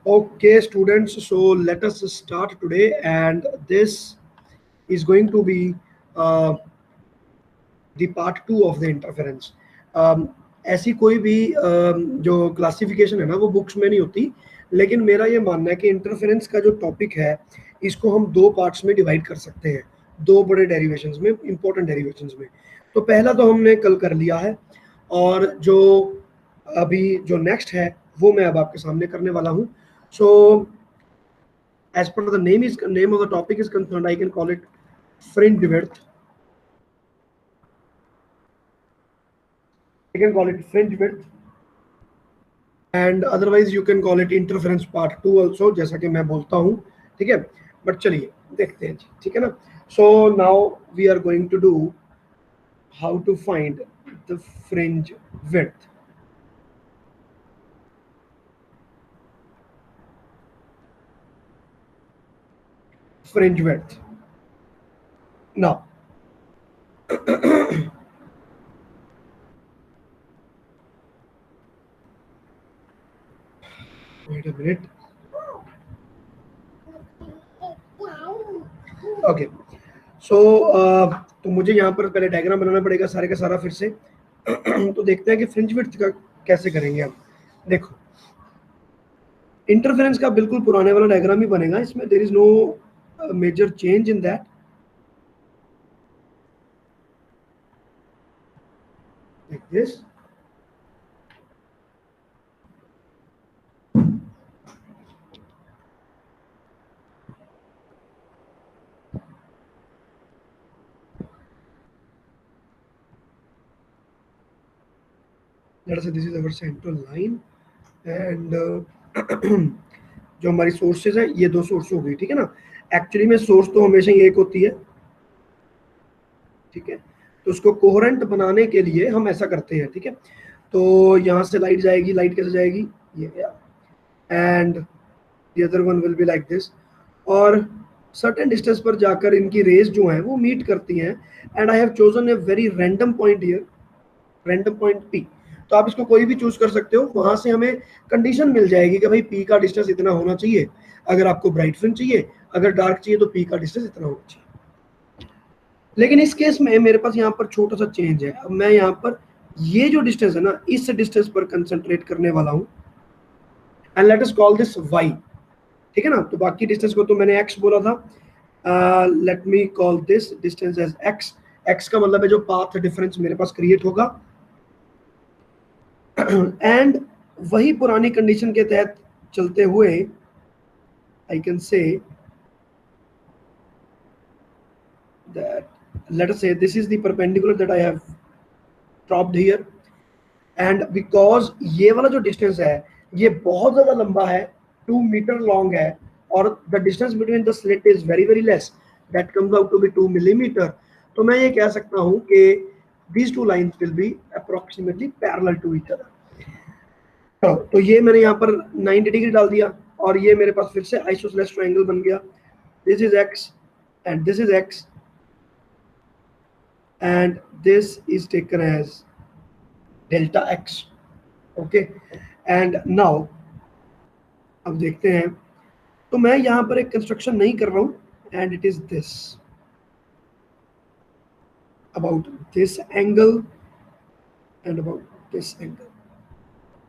Okay, students, so let us start today, and this is going to be uh, the part 2 of the interference. ऐसी कोई भी जो classification है ना वो बुक्स में नहीं होती, लेकिन मेरा ये मानना है कि इंटरफेरेंस का जो टॉपिक है इसको हम दो पार्ट्स में डिवाइड कर सकते हैं, दो बड़े डेरिवेशंस में, इंपॉर्टेंट डेरिवेशंस में। तो पहला तो हमने कल कर लिया है, और जो अभी जो नेक्स्ट है वो मैं अब आपके सामने करने वाला हूँ। सो as per the name of the topic is concerned, I can call it fringe width. I can call it fringe width, and otherwise you can call it interference part 2 also, जैसा कि मैं बोलता हूँ, ठीक है। बट चलिए देखते हैं जी, ठीक है ना। So now we are going to do how to find the fringe width. Fringe width. Now, wait a minute. Okay, so तो मुझे यहाँ पर पहले डायग्राम बनाना पड़ेगा सारे का सारा फिर से। तो देखते हैं कि फ्रिंज विड्थ का कैसे करेंगे हम। देखो, इंटरफेरेंस का बिल्कुल पुराने वाला डायग्राम ही बनेगा, इसमें there is no major change in that. Like this. Let us say this is our central line, and जो हमारी सोर्सेज है ये दो सोर्स हो गई, ठीक है ना। एक्चुअली में सोर्स तो हमेशा ही एक होती है, ठीक है। तो उसको कोहेरेंट बनाने के लिए हम ऐसा करते हैं, ठीक है। तो यहाँ से लाइट जाएगी, लाइट कैसे जाएगी, ये गया, and the other one will be like this, और सर्टेन डिस्टेंस पर जाकर इनकी रेज जो है वो मीट करती हैं, and I have chosen a very random point here, random point P. तो आप इसको कोई भी चूज कर सकते हो, वहां से हमें कंडीशन मिल जाएगी कि भाई पी का डिस्टेंस इतना होना चाहिए अगर आपको ब्राइट फ्रिंज चाहिए, अगर डार्क चाहिए तो पी का डिस्टेंस इतना होना चाहिए। लेकिन इस केस में मेरे पास यहाँ पर छोटा सा चेंज है। अब मैं यहाँ पर ये जो डिस्टेंस है ना, इस डिस्टेंस पर कंसंट्रेट करने वाला हूँ, and let us call this y, ठीक है ना। तो बाकी डिस्टेंस को तो मैंने x बोला था, let me call this distance as x। x का मतलब है जो पाथ डिफरेंस मेरे पास क्रिएट होगा, एंड वही पुरानी कंडीशन के तहत चलते हुए I can say that let us say this is the perpendicular that I have dropped here, and because ये वाला जो डिस्टेंस है ये बहुत ज्यादा लंबा है, 2 मीटर लॉन्ग है, और the distance between the slit is very very less, that comes out to be 2 millimetre. तो मैं ये कह सकता हूँ कि these two lines will be approximately parallel to each other। तो ये मैंने यहाँ पर 90 डिग्री डाल दिया, और ये मेरे पास फिर से आइसोसेलेस ट्रायंगल बन गया। This is x and this is x, and this is taken as delta x, okay। and now अब देखते हैं, तो मैं यहाँ पर एक कंस्ट्रक्शन नहीं कर रहा हूँ, and it is this about this angle and about this angle.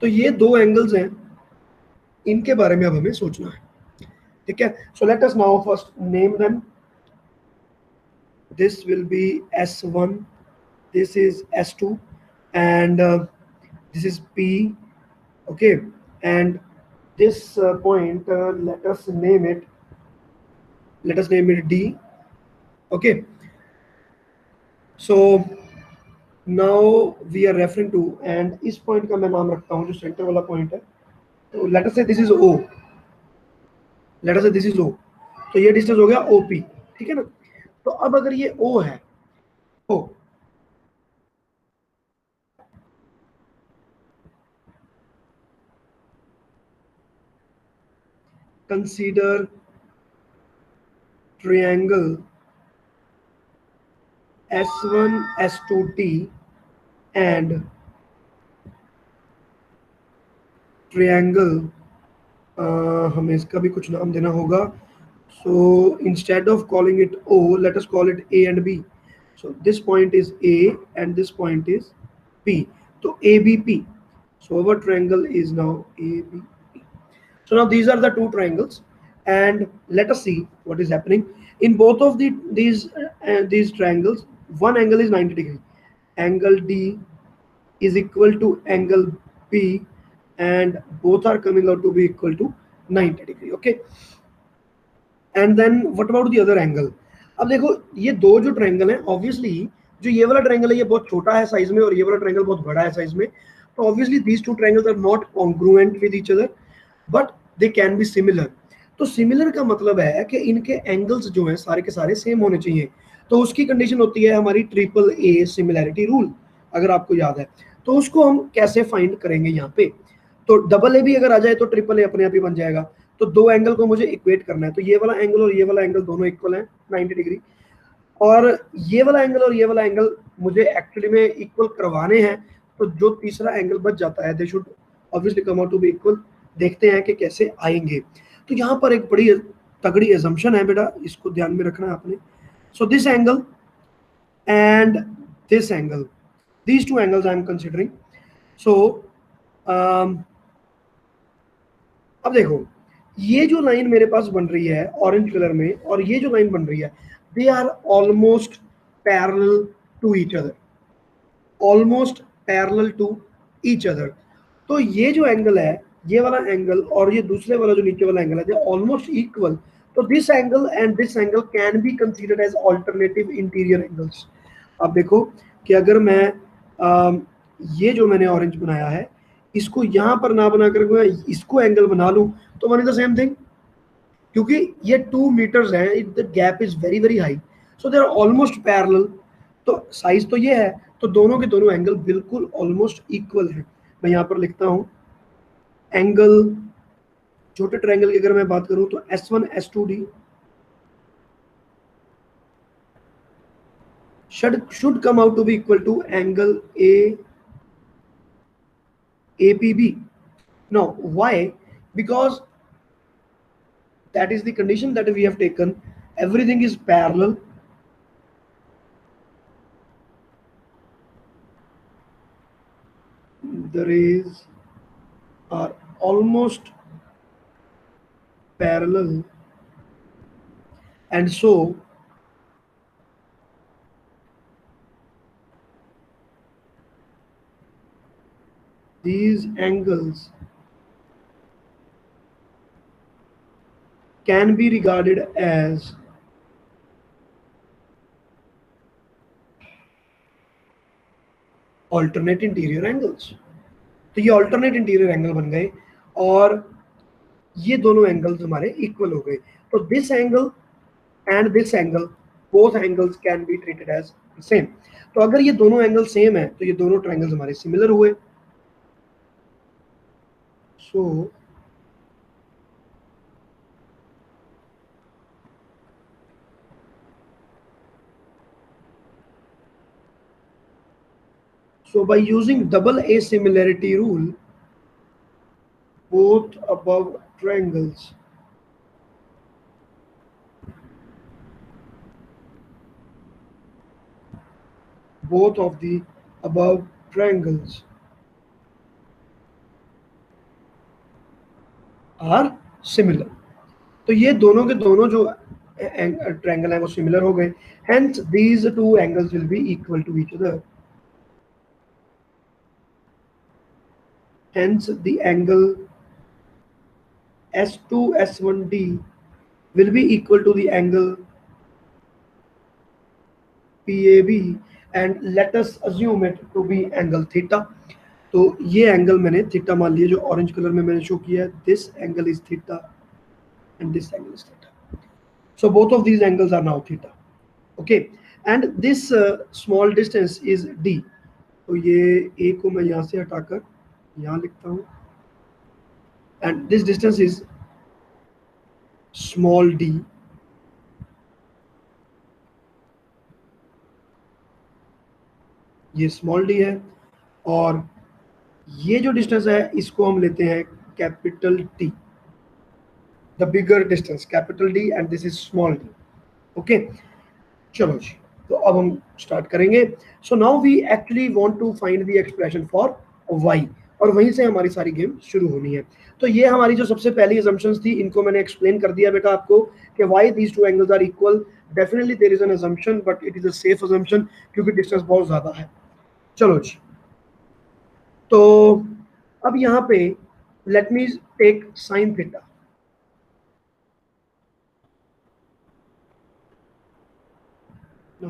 तो ये दो एंगल्स हैं, इनके बारे में अब हमें सोचना है, ठीक है। सो let us now first name them. this will be S1, this is S2, and this is P, okay। and this point, let us name it D, okay। so now we are referring to, and इस point का मैं नाम रखता हूँ जो centre वाला point है, तो let us say this is O, let us say this is O। तो ये डिस्टेंस हो गया OP, ठीक है ना। तो अब अगर ये O है, O, consider triangle S1 S2T and triangle हमें इसका भी कुछ नाम देना होगा. So instead of calling it O, let us call it A and B. So this point is A and this point is B. So ABP. So our triangle is now ABP. So now these are the two triangles, and let us see what is happening in both of these triangles. One angle is 90 degree. Angle D is equal to angle B, and both are coming out to be equal to 90 degree. Okay. And then what about the other angle. अब देखो ये दो जो triangle है, obviously जो ये वाला triangle है ये बहुत छोटा है साइज में और ये वाला ट्रायंगल बहुत बड़ा है साइज में, तो obviously these two triangles are not congruent with each other, but they can be similar. तो सिमिलर का मतलब है कि इनके एंगल्स जो हैं सारे के सारे सेम होने चाहिए. तो उसकी कंडीशन होती है हमारी ट्रिपल ए सिमिलैरिटी रूल, अगर आपको याद है. तो उसको हम कैसे फाइंड करेंगे यहाँ पे. तो डबल ए भी अगर आ जाए तो ट्रिपल ए अपने आप ही बन जाएगा. तो दो एंगल को मुझे इक्वेट करना है, तो ये वाला एंगल और ये वाला एंगल दोनों इक्वल हैं 90 डिग्री, और ये वाला एंगल और ये वाला एंगल मुझे एक्चुअली में इक्वल करवाने हैं. तो जो तीसरा एंगल बच जाता है they should obviously come out to be equal. देखते हैं कि कैसे आएंगे. तो यहाँ पर एक बड़ी तगड़ी एजम्पशन है बेटा, इसको ध्यान में रखना है आपने. So this angle and this angle, these two angles I am considering. So अब देखो ये जो लाइन मेरे पास बन रही है ऑरेंज कलर में और ये जो लाइन बन रही है, they are almost parallel to each other, almost parallel to each other. तो ये जो एंगल है, ये वाला एंगल और ये दूसरे वाला जो नीचे वाला एंगल है, दे ऑलमोस्ट इक्वल. तो this angle and this angle can be considered as alternative interior angles. अब देखो कि अगर मैं ये जो मैंने ऑरेंज बनाया है इसको यहाँ पर ना बना कर इसको एंगल बना लूं तो one is the same thing, क्योंकि ये 2 मीटर्स है, the gap is very very high, so they are almost parallel. तो साइज तो ये है, तो दोनों के दोनों एंगल बिल्कुल ऑलमोस्ट इक्वल है. मैं यहाँ पर लिखता हूँ एंगल, छोटे ट्रायंगल की अगर मैं बात करूं तो S1 S2D should come out to be equal to angle APB. Now why? Because that is the condition that we have taken. Everything is parallel. The rays are almost parallel, and so these angles can be regarded as alternate interior angles. तो ये alternate interior angle बन गए और ये दोनों angles हमारे equal हो गए. तो this angle and this angle, both angles can be treated as same. तो अगर ये दोनों एंगल सेम है तो ये दोनों ट्रायंगल्स हमारे सिमिलर हुए. So by using double asimilarity rule, both above triangles both of the above triangles are similar. तो ये दोनों के दोनों जो ट्रायंगल है वो सिमिलर हो गए. Hence these two angles will be equal to each other. Hence the angle S2 S1D will be equal to the angle PAB, and let us assume it to be angle theta. तो ये angle मैंने theta मान लिया, जो orange colour में मैंने show किया है. This angle is theta and this angle is theta. So both of these angles are now theta. Okay, and this small distance is D. तो ये A को मैं यहाँ से हटाकर यहाँ लिखता हूँ, and this distance is small d. ये स्मॉल d है और ये जो डिस्टेंस है इसको हम लेते हैं capital T. The bigger distance capital D and this is small d. Okay, चलो जी, तो अब हम स्टार्ट करेंगे। So now we actually want to find the expression for y, और वहीं से हमारी सारी गेम शुरू होनी है। तो ये हमारी जो सबसे पहली assumptions थी, इनको मैंने एक्सप्लेन कर दिया बेटा आपको कि why these two angles are equal. Definitely there is an assumption but it is a safe assumption क्योंकि डिस्टेंस बहुत ज्यादा है। चलो जी, तो अब यहाँ पे let me take sine theta. No.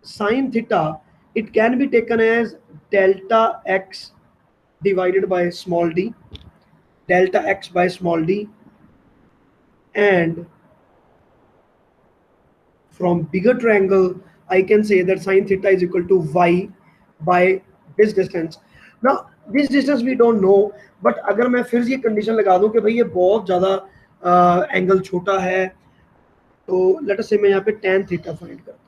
Sin theta, it can be taken as delta x divided by small d, delta x by small d, and from bigger triangle I can say that sin theta is equal to y by this distance. Now this distance we don't know, but अगर मैं फिर ये condition लगा दूं कि भाई ये बहुत ज़्यादा एंगल छोटा है, तो लेट अस से मैं यहाँ पे tan थीटा फाइंड करता हूँ।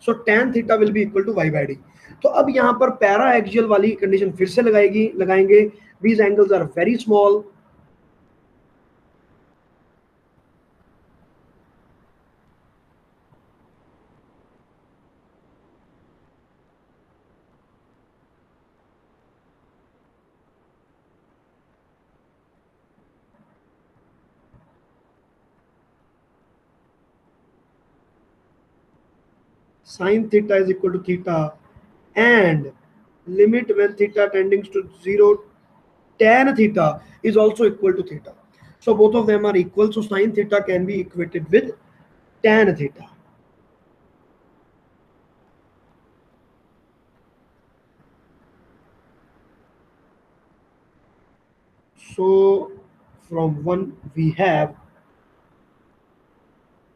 So tan theta will be equal to y by d। तो अब यहाँ पर पैरा एक्सियल वाली कंडीशन फिर से लगाएंगे। These angles are very small, sin theta is equal to theta, and limit when theta tending to 0, tan theta is also equal to theta. So both of them are equal, so sin theta can be equated with tan theta. So from 1 we have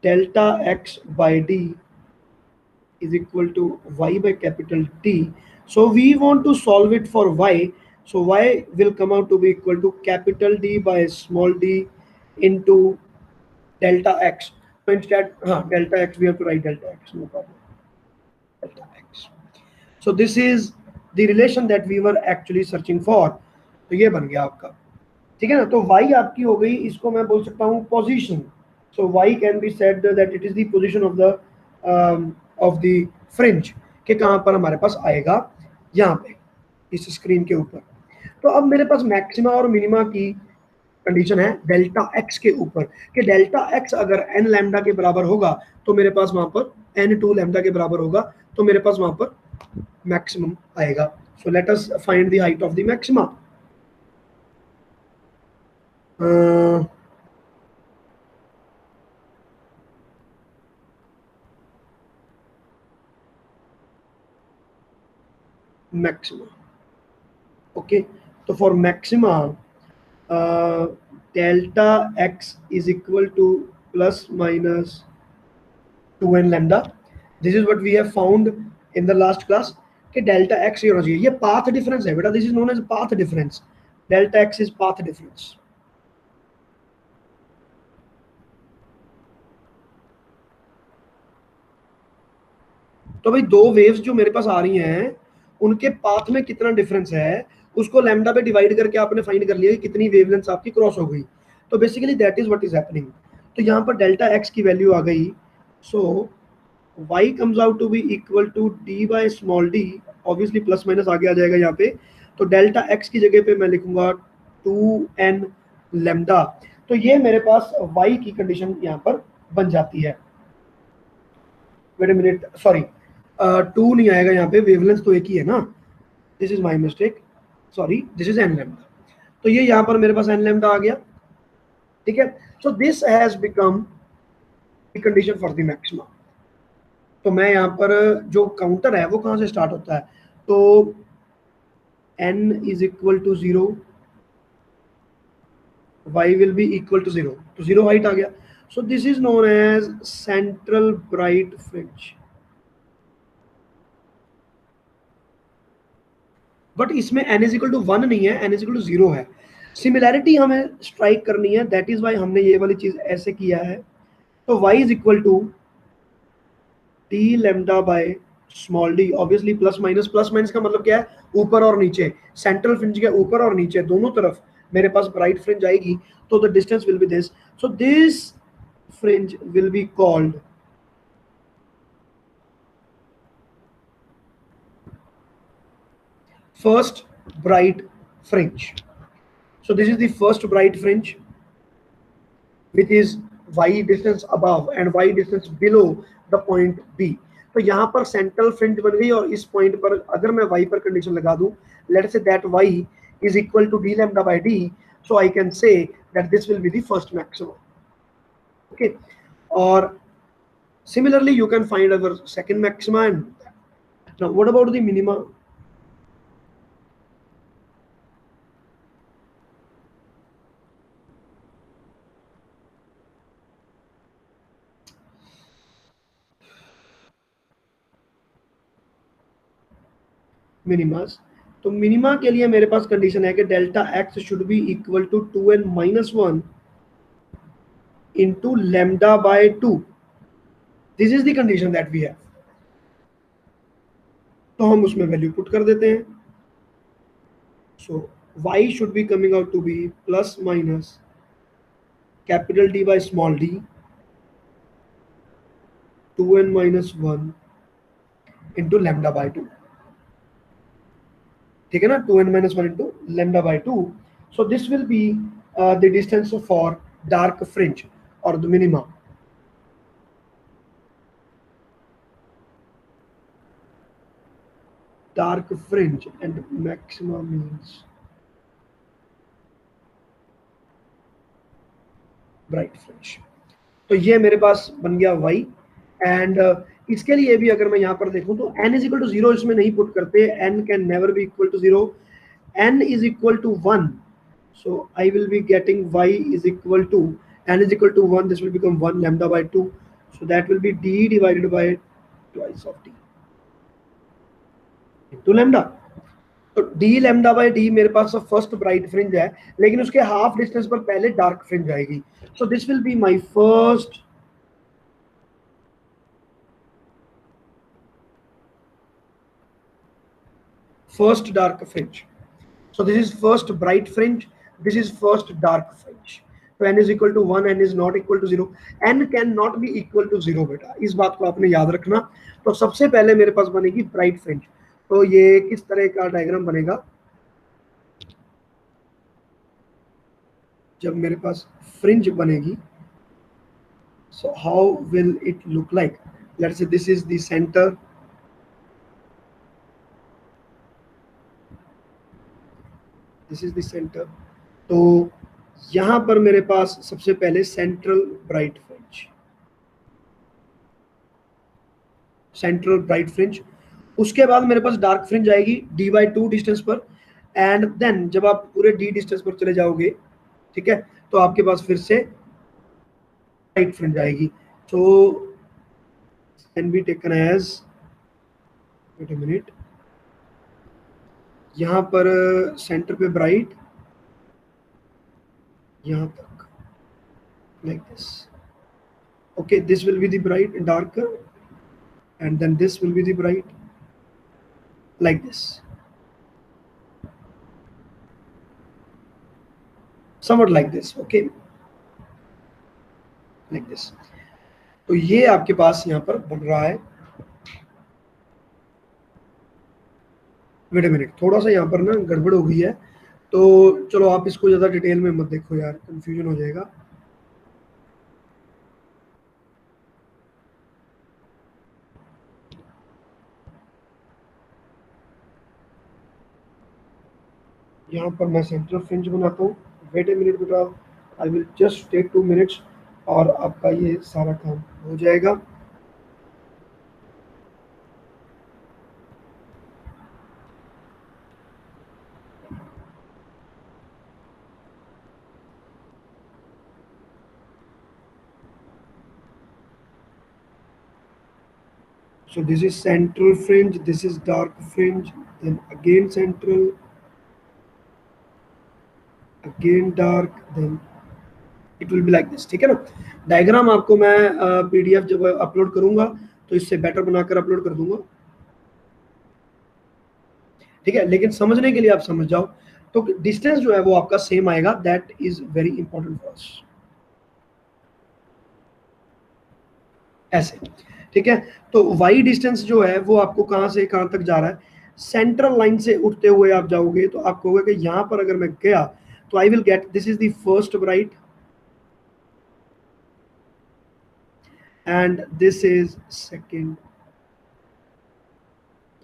delta x by d is equal to y by capital T. So we want to solve it for y. So y will come out to be equal to capital D by small d into delta x. So instead, delta x, we have to write delta x, no problem. Delta x. So this is the relation that we were actually searching for. तो ये बन गया आपका, ठीक है ना। तो y आपकी हो गई, इसको मैं बोल सकता हूँ position. So y can be said that it is the position of the fringe, कि कहाँ पर हमारे पास आएगा, यहाँ पे इस स्क्रीन के ऊपर। तो अब मेरे पास मैक्सिमा और मिनिमा की कंडीशन है डेल्टा x के ऊपर, कि डेल्टा x अगर n लैम्डा के बराबर होगा तो मेरे पास वहां पर n2 लैम्डा के बराबर होगा, तो मेरे पास वहां पर मैक्सिमम आएगा। सो let us find the height of the maxima. maxima. Okay, so for maxima, delta x is equal to plus minus 2n lambda. This is what we have found in the last class कि delta x ये होना चाहिए। ये path difference है बेटा, this is known as path difference. Delta x is path difference. तो भाई दो वेव्स जो मेरे पास आ रही हैं उनके पाथ में कितना डिफरेंस है, उसको लैम्डा पे डिवाइड करके आपने फाइंड कर लिया कि कितनी वेवलेंथ आपकी क्रॉस हो गई। तो basically that is what is happening. तो यहाँ पर डेल्टा एक्स की वैल्यू आ गई, सो y comes out to be equal to d by small d, obviously plus minus आगे आ जाएगा यहाँ पे। तो डेल्टा x की जगह पे मैं लिखूंगा 2n लैम्डा। तो ये मेरे पास y की कंडीशन यहाँ पर बन जाती है। वेट अ मिनट, सॉरी, 2 नहीं आएगा यहाँ पे, वेवलेंथ तो एक ही है ना, this is my mistake, sorry, this is an lambda. तो ये यहाँ पर मेरे पास एन लैम्डा आ गया, ठीक है। So this has become the condition for the maxima. तो मैं यहाँ पर जो काउंटर है वो कहाँ से स्टार्ट होता है, तो n is equal to 0, y will be equal to 0, तो 0 हाइट आ गया। So this is known as central bright fringe. But इसमें n इज इक्वल टू 1 नहीं है, n इज इक्वल टू 0 है। सिमिलैरिटी हमें स्ट्राइक करनी है, दैट इज वाई हमने ये वाली चीज ऐसे किया है। तो y is equal to T lambda by small d, obviously plus minus का मतलब क्या है, ऊपर और नीचे, सेंट्रल फ्रिंज के ऊपर और नीचे दोनों तरफ मेरे पास ब्राइट फ्रिंज आएगी, तो the distance will be this, so this fringe will be called first bright fringe. So this is the first bright fringe, which is y distance above and y distance below the point B. तो यहाँ पर central fringe बन गई, और इस point पर अगर मैं y पर कंडीशन लगा दूं, let's say that y is equal to d lambda by d, so I can say that this will be the first maximum. Okay, or similarly you can find our second maxima. And now what about the minima? Minimas, तो minima के लिए मेरे पास condition है कि delta x should be equal to 2n-1 into lambda by 2. This is the condition that we have, तो हम उसमें वैल्यू पुट कर देते हैं. सो y should be coming out to be plus minus capital D by small d 2n-1 into lambda by 2. ठीक है ना, 2n-1 into lambda by 2. So this will be the distance for dark fringe or the minima. Dark fringe and maxima means bright fringe. तो ये मेरे पास बन गया y, and इसके लिए भी अगर मैं यहाँ पर देखूं तो n इज इक्वल टू 0 इसमें नहीं पुट करते, n can never be equal to 0, n is equal to 1, so I will be getting y is equal to n is equal to 1, this will become 1 lambda by 2, so that will be d divided by twice of d into lambda. तो d lambda by d मेरे पास first bright fringe है, लेकिन उसके half distance पर पहले dark fringe आएगी, so this will be my first dark fringe. So this is first bright fringe, this is first dark fringe. So n is equal to 1, n is not equal to 0, n can not be equal to 0 बेटा, इस बात को आपने याद रखना. तो सबसे पहले मेरे पास बनेगी ब्राइट फ्रिंज. तो ये किस तरह का डायग्राम बनेगा, जब मेरे पास फ्रिंज बनेगी, so how will it look like? Let's say this is the center, this is the center. तो यहां पर मेरे पास सबसे पहले central bright fringe, central bright fringe, उसके बाद मेरे पास डार्क फ्रिंज आएगी d/2 डिस्टेंस पर, एंड देन जब आप पूरे d डिस्टेंस पर चले जाओगे, ठीक है, तो आपके पास फिर से ब्राइट फ्रिंज आएगी. तो can be taken as, wait a minute, यहाँ पर सेंटर पे ब्राइट, यहाँ तक like this. Okay, this will be the bright and darker, and then this will be the bright like this, somewhat like this. Okay, like this. तो ये आपके पास यहाँ पर बन रहा है. वेट अ मिनट, थोड़ा सा यहाँ पर ना गड़बड़ हो गई है, तो चलो आप इसको ज़्यादा डिटेल में मत देखो यार, कंफ्यूजन हो जाएगा. यहाँ पर मैं सेंट्रल फ्रिंज बनाता हूँ. वेट अ मिनट बेटा, I will just take 2 minutes और आपका ये सारा काम हो जाएगा. So this is central fringe, this is dark fringe, then again central, again dark, then it will be like this. ठीक है ना. डायग्राम आपको मैं PDF जब अपलोड करूंगा तो इससे बेटर बनाकर अपलोड कर दूंगा. ठीक है, लेकिन समझने के लिए आप समझ जाओ तो डिस्टेंस जो है वो आपका सेम आएगा, that is very important for अस। ऐसे, ठीक है। तो वाई डिस्टेंस जो है वो आपको कहां से कहां तक जा रहा है, सेंट्रल लाइन से उठते हुए आप जाओगे तो आपको होगा कि यहां पर अगर मैं गया तो I will get this is the first bright and this is second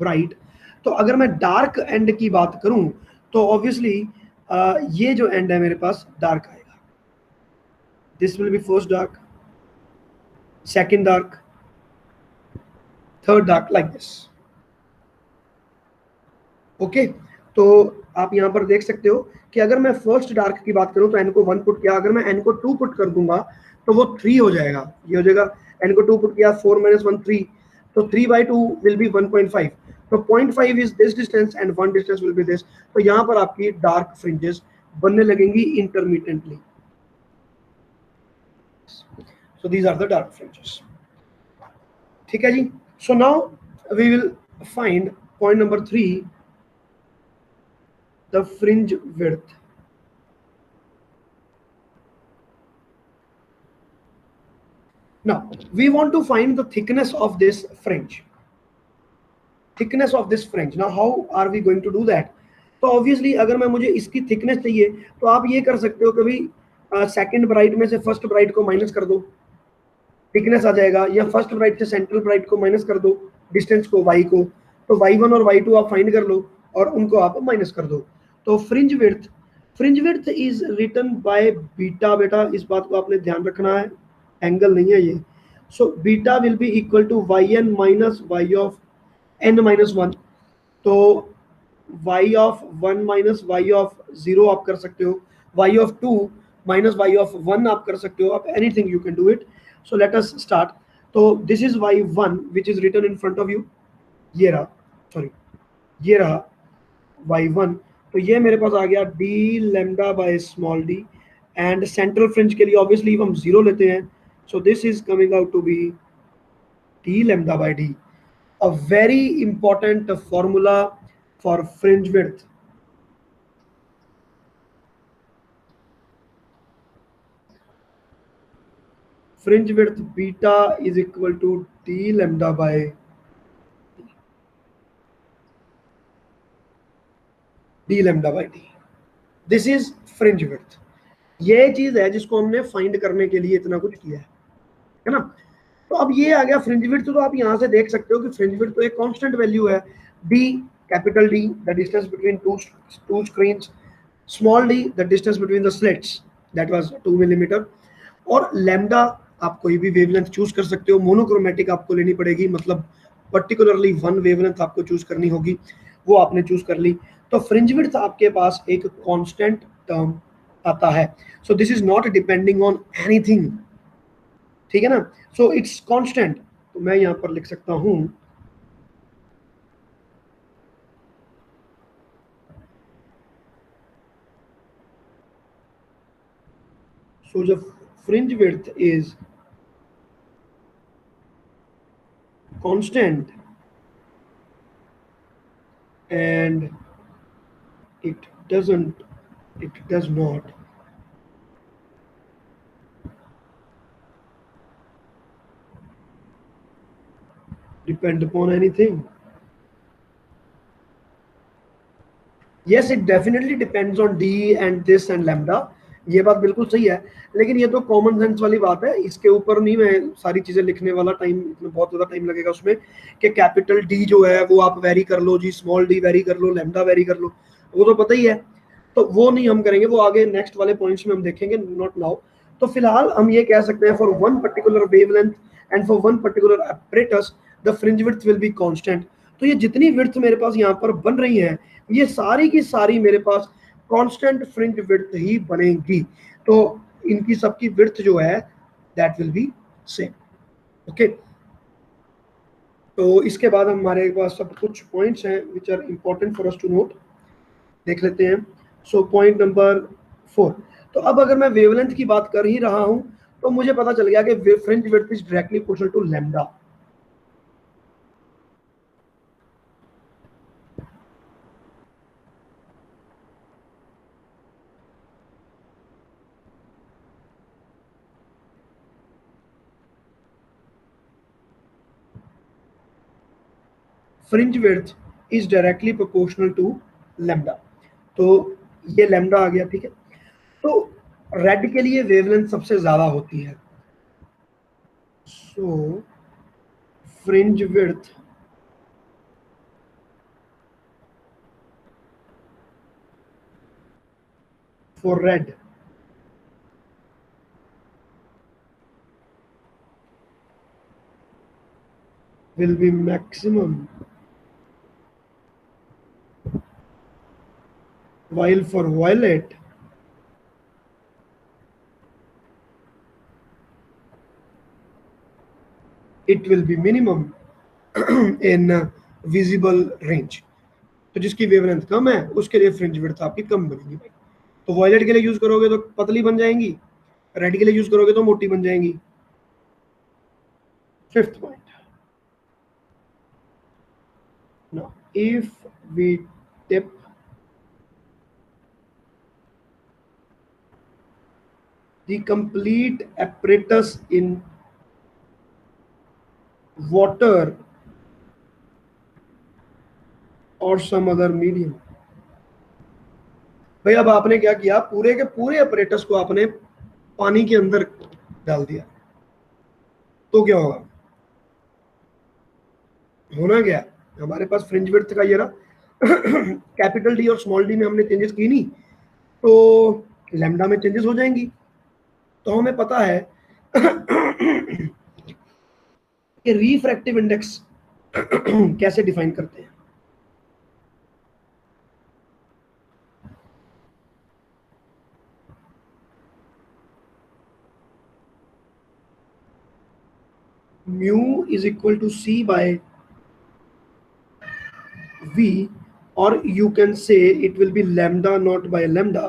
bright. तो अगर मैं डार्क एंड की बात करूं तो ऑब्वियसली ये जो एंड है मेरे पास डार्क आएगा, this will be first dark, second dark, third dark, like this. Okay, तो आप यहां पर देख सकते हो कि अगर मैं फर्स्ट डार्क की बात करूं तो एन को 1 पुट किया, अगर मैं एन को 2 पुट कर दूंगा तो वो 3 हो जाएगा, ये हो जाएगा एन को 2 पुट किया 4 - 1 3, तो 3/2 विल बी 1.5, तो 0.5 is this distance and 1 distance will be this. तो यहां पर आपकी डार्क फ्रिंजेस बनने लगेंगी intermittently, so these are the dark fringes. ठीक है जी, so now we will find point number 3, the fringe width. Now we want to find the thickness of this fringe, thickness of this fringe. Now how are we going to do that? तो obviously अगर मैं मुझे इसकी thickness चाहिए तो आप ये कर सकते हो, कभी सेकंड ब्राइट में से फर्स्ट ब्राइट को माइनस कर दो, थिकनेस आ जाएगा, या फर्स्ट ब्राइट से सेंट्रल ब्राइट को माइनस कर दो, डिस्टेंस को y को, तो y1 और y2 आप फाइंड कर लो और उनको आप माइनस कर दो। तो fringe width is written by beta, बेटा इस बात को आपने ध्यान रखना है, एंगल नहीं है ये। So beta will be equal to yn minus y of n minus 1, तो y of 1 minus y of 0 आप कर सकते हो, y of 2 minus y of 1 आप कर सकते हो, आप anything you can do it. So let us start. तो this is y1 which is written in front of you, ये रहा, सॉरी ये रहा y1, तो ये मेरे पास आ गया d lambda by small d, and central fringe के लिए ऑब्वियसली हम 0 लेते हैं, so this is coming out to be d lambda by d, a very important formula for fringe width. Fringe width beta is equal to d lambda by d lambda by d. This is fringe width. ये चीज है जिसको हमने find करने के लिए इतना कुछ किया है ना। तो अब ये आ गया फ्रिंज विड्थ, तो आप यहाँ से देख सकते हो कि फ्रिंज विड्थ तो एक कांस्टेंट वैल्यू है, d capital D the distance between two screens, small d the distance between the slits that was 2 millimetre, और लैम्डा आप कोई भी वेवलेंथ चूज कर सकते हो, मोनोक्रोमेटिक आपको लेनी पड़ेगी, मतलब पर्टिकुलरली वन वेवलेंथ आपको चूज करनी होगी, वो आपने चूज कर ली। तो फ्रिंज विड्थ आपके पास एक कांस्टेंट टर्म आता है, सो this is not depending on anything, ठीक है ना, सो इट्स कांस्टेंट। तो मैं यहां पर लिख सकता हूं so the fringe width is constant and it does not depend upon anything. Yes, it definitely depends on d and this and lambda, ये बात बिल्कुल सही है, लेकिन ये तो कॉमन सेंस वाली बात है, इसके ऊपर नहीं मैं सारी चीजें लिखने वाला, टाइम इतना बहुत ज्यादा टाइम लगेगा उसमें कि कैपिटल डी जो है वो आप वेरी कर लो जी, स्मॉल डी वेरी कर लो, लैम्डा वेरी कर लो, वो तो पता ही है, तो वो नहीं हम करेंगे, वो आगे नेक्स्ट वाले पॉइंट्स में हम देखेंगे, नॉट नाउ। तो फिलहाल हम ये कह सकते हैं for one particular wavelength and for one particular apparatus the fringe width will be constant. तो ये जितनी विड्थ मेरे पास यहाँ पर बन रही है ये सारी की सारी मेरे पास कांस्टेंट फ्रिंज विड्थ ही बनेगी, तो इनकी सबकी विड्थ जो है that will be same. Okay, तो इसके बाद हमारे पास सब कुछ पॉइंट्स हैं which are important for us to note, देख लेते हैं। सो पॉइंट नंबर 4, तो अब अगर मैं वेवलेंथ की बात कर ही रहा हूं तो मुझे पता चल गया कि fringe width is directly proportional to lambda. Fringe width is directly proportional to lambda. तो ये लैम्डा आ गया, ठीक है। तो रेड के लिए वेवलेंथ सबसे ज्यादा होती है, so fringe width for red will be maximum, while for violet it will be minimum in visible range। तो जिसकी वेवलेंथ कम है उसके लिए फ्रिंज विड्थ आपकी कम बनेगी भाई। तो वॉयलेट के लिए यूज करोगे तो पतली बन जाएंगी, रेड के लिए यूज करोगे तो मोटी बन जाएंगी। Fifth point, now if we dip the complete apparatus in water or some other medium। भाई अब आपने क्या किया, पूरे के पूरे अपरेटस को आपने पानी के अंदर डाल दिया, तो क्या होगा, होना क्या, हमारे पास फ्रिंज विड्थ का ये रहा कैपिटल डी और स्मॉल डी में हमने चेंजेस की नहीं, तो लैम्डा में चेंजेस हो जाएंगी। तो हमें पता है कि रिफ्रैक्टिव इंडेक्स कैसे डिफाइन करते हैं। Mu is equal to c by v, और you can say it will be lambda not by lambda,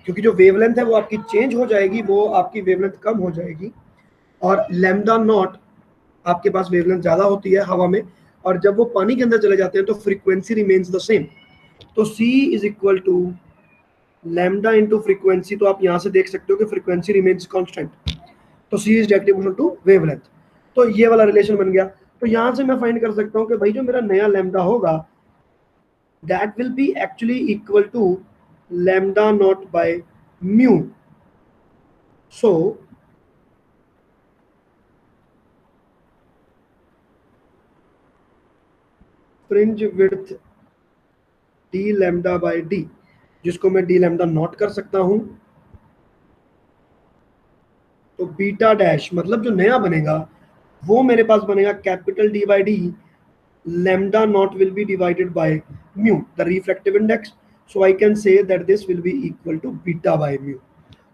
क्योंकि जो वेवलेंथ है वो आपकी चेंज हो जाएगी, वो आपकी वेवलेंथ कम हो जाएगी, और लैम्डा नॉट आपके पास वेवलेंथ ज्यादा होती है हवा में, और जब वो पानी के अंदर चले जाते हैं तो फ्रीक्वेंसी रिमेन्स द सेम। तो C is equal to lambda into frequency, तो आप यहाँ से देख सकते हो कि फ्रीक्वेंसी रिमेन्स कांस्टेंट, तो C is directly equal to wavelength. तो ये वाला रिलेशन बन गया। तो यहाँ से मैं फाइंड कर सकता हूँ कि भाई जो मेरा नया लैम्डा होगा that will be actually equal to lambda naught by mu। So fringe width d lambda by d, जिसको मैं d lambda नॉट कर सकता हूं, तो बीटा डैश मतलब जो नया बनेगा वो मेरे पास बनेगा capital D by D, lambda naught will be divided by mu, the refractive index। So I can say that this will be equal to beta by mu।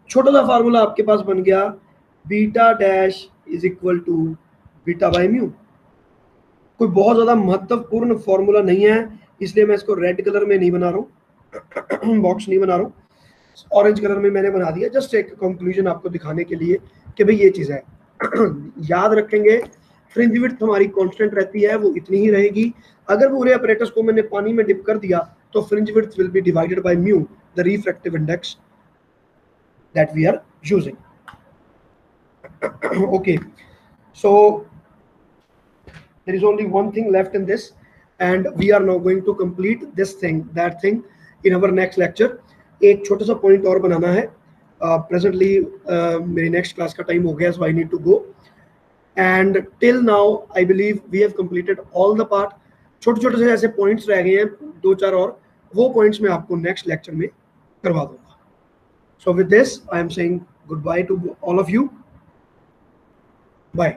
छोटा सा फार्मूला आपके पास बन गया, beta dash is equal to beta by mu. कोई बहुत ज्यादा महत्वपूर्ण फॉर्मूला नहीं है, इसलिए मैं इसको रेड कलर में नहीं बना रहा हूँ बॉक्स नहीं बना रहा हूँ, ऑरेंज कलर में मैंने बना दिया, जस्ट एक कंक्लूजन आपको दिखाने के लिए कि भाई ये चीज है याद रखेंगे फ्रिंज विड्थ हमारी कांस्टेंट रहती है, वो इतनी ही रहेगी। अगर पूरे अपरेटस को मैंने पानी में डिप कर दिया तो fringe width will be divided by mu, the refractive index that we are using। Okay, so there is only one thing left in this, and we are now going to complete this thing, that thing in our next lecture। एक छोटा सा point और बनाना है, presently मेरी next class का time हो गया, so I need to go, and till now I believe we have completed all the part। छोटे छोटे से ऐसे पॉइंट्स रह गए हैं, दो चार और, वो पॉइंट्स मैं आपको नेक्स्ट लेक्चर में करवा दूंगा। So with this, I am saying goodbye to all of you. Bye.